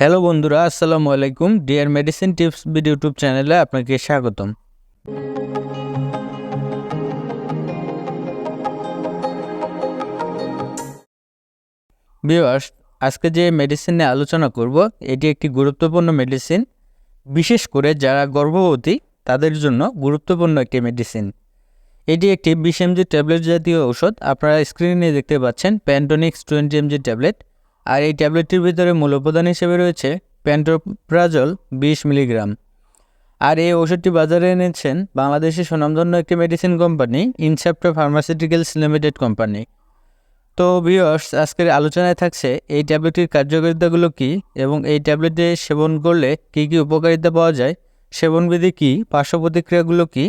Hello বন্ধুরা, আসসালামু আলাইকুম। Dear medicine tips video YouTube চ্যানেলে আপনাকে স্বাগতম। ভিউয়ার্স, আজকে যে মেডিসিন নিয়ে আলোচনা করব এটি একটি গুরুত্বপূর্ণ মেডিসিন। বিশেষ করে যারা গর্ভবতী তাদের জন্য গুরুত্বপূর্ণ একটি মেডিসিন। এটি একটি 20 mg ট্যাবলেট জাতীয় ঔষধ। আপনারা স্ক্রিনে দেখতে পাচ্ছেন প্যান্টোনিক্স 20 mg ট্যাবলেট। আর এই ট্যাবলেটটির ভিতরে মূল উপাদান হিসেবে রয়েছে প্যান্টোপ্রাজল 20 মিলিগ্রাম। আর এই ওষুধটি বাজারে এনেছেন বাংলাদেশের সুনামধন্য একটি medicine company Incepta pharmaceuticals limited company. তো ভিউয়ার্স, আজকের আলোচনায় থাকছে এই ট্যাবলেটটির কার্যকারিতাগুলো কী এবং এই ট্যাবলেটে সেবন করলে কী কী উপকারিতা পাওয়া যায়, সেবনবিধি কী, পার্শ্ব প্রতিক্রিয়াগুলো কী,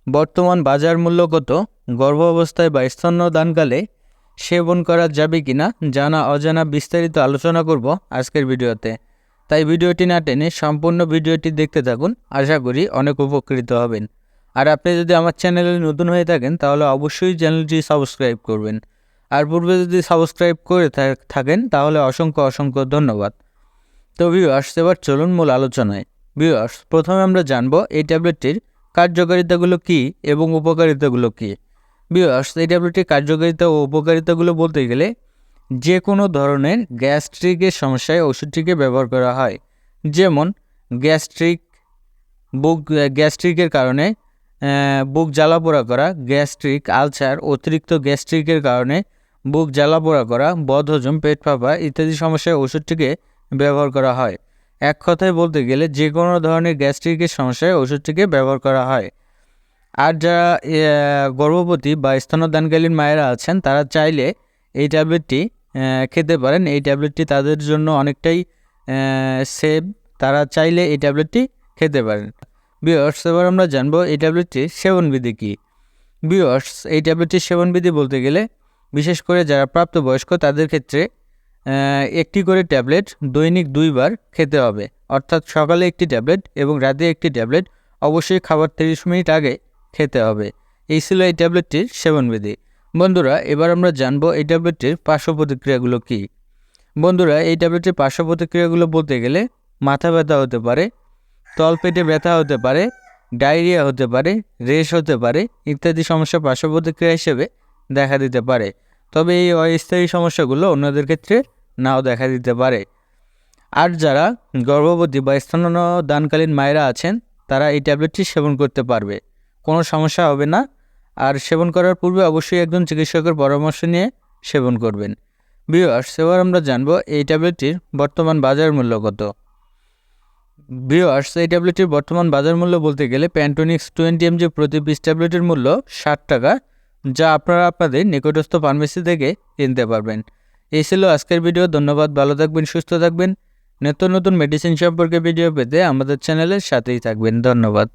বর্তমান বাজার মূল্য কত, গর্ভ অবস্থায় বা স্তন্যদানকালে সেবন করা যাবে কি না, জানা অজানা বিস্তারিত আলোচনা করব আজকের ভিডিওতে। তাই ভিডিওটি না টেনে সম্পূর্ণ ভিডিওটি দেখতে থাকুন, আশা করি অনেক উপকৃত হবেন। আর আপনি যদি আমার চ্যানেলে নতুন হয়ে থাকেন তাহলে অবশ্যই চ্যানেলটি সাবস্ক্রাইব করবেন। আর পূর্বে যদি সাবস্ক্রাইব করে থাকেন তাহলে অসংখ্য ধন্যবাদ। তো ভিউয়ার্স, এবার চলুন মূল আলোচনায়। ভিউয়ার্স, প্রথমে আমরা জানব এই ট্যাবলেটটির কার্যকারিতাগুলো কী এবং উপকারিতাগুলো কী। ভিউয়ার্স, এই ট্যাবলেটটির কার্যকারিতা ও উপকারিতাগুলো বলতে গেলে যে কোনো ধরনের গ্যাস্ট্রিকের সমস্যায় ওষুধটিকে ব্যবহার করা হয়। যেমন গ্যাস্ট্রিকের কারণে বুক জ্বালাপোড়া করা, গ্যাস্ট্রিক আলসার, অতিরিক্ত গ্যাস্ট্রিকের কারণে বুক জ্বালাপোড়া করা, বদহজম, পেট ফাঁপা ইত্যাদি সমস্যায় ওষুধটিকে ব্যবহার করা হয়। এক কথায় বলতে গেলে যে কোনো ধরনের গ্যাস্ট্রিকের সমস্যায় ওষুধটিকে ব্যবহার করা হয়। আর যারা গর্ভবতী বা স্তন্যদানকালীন মায়েরা আছেন তারা চাইলে এই ট্যাবলেটটি খেতে পারেন। এই ট্যাবলেটটি তাদের জন্য অনেকটাই সেফ, তারা চাইলে এই ট্যাবলেটটি খেতে পারেন। ভিউয়ার্স, এবার আমরা জানবো এই ট্যাবলেটটির সেবনবিধি কী। ভিউয়ার্স, এই ট্যাবলেটটির সেবনবিধি বলতে গেলে বিশেষ করে যারা প্রাপ্তবয়স্ক তাদের ক্ষেত্রে একটি করে ট্যাবলেট দৈনিক 2 বার খেতে হবে। অর্থাৎ সকালে একটি ট্যাবলেট এবং রাতে একটি ট্যাবলেট, অবশ্যই খাবার 30 মিনিট আগে খেতে হবে। এই ছিল এই ট্যাবলেটটির সেবনবিধি। বন্ধুরা, এবার আমরা জানবো এই ট্যাবলেটটির পার্শ্ব প্রতিক্রিয়াগুলো কী। বন্ধুরা, এই ট্যাবলেটটির পার্শ্ব প্রতিক্রিয়াগুলো বলতে গেলে মাথা ব্যথা হতে পারে, তলপেটে ব্যথা হতে পারে, ডায়রিয়া হতে পারে, রেশ হতে পারে ইত্যাদি সমস্যা পার্শ্ব প্রতিক্রিয়া হিসেবে দেখা দিতে পারে। তবে এই অস্থায়ী সমস্যাগুলো অন্যদের ক্ষেত্রে নাও দেখা দিতে পারে। আর যারা গর্ভবতী বা স্তন্যদানকালীন মায়েরা আছেন তারা এই ট্যাবলেটটি সেবন করতে পারবে, কোনো সমস্যা হবে না। আর সেবন করার পূর্বে অবশ্যই একজন চিকিৎসকের পরামর্শ নিয়ে সেবন করবেন। ভিউয়ার্স, এবার আমরা জানবো এই ট্যাবলেটটির বর্তমান বাজার মূল্য কত। ভিউয়ার্স, এই ট্যাবলেটটির বর্তমান বাজার মূল্য বলতে গেলে প্যান্টোনিক্স 20 mg প্রতি পিস ট্যাবলেটের মূল্য 60 টাকা, যা আপনারা আপনাদের নিকটস্থ ফার্মেসি থেকে কিনতে পারবেন। এই ছিল আজকের ভিডিও। ধন্যবাদ, ভালো থাকবেন, সুস্থ থাকবেন। নতুন মেডিসিন সম্পর্কে ভিডিও পেতে আমাদের চ্যানেলের সাথেই থাকবেন। ধন্যবাদ।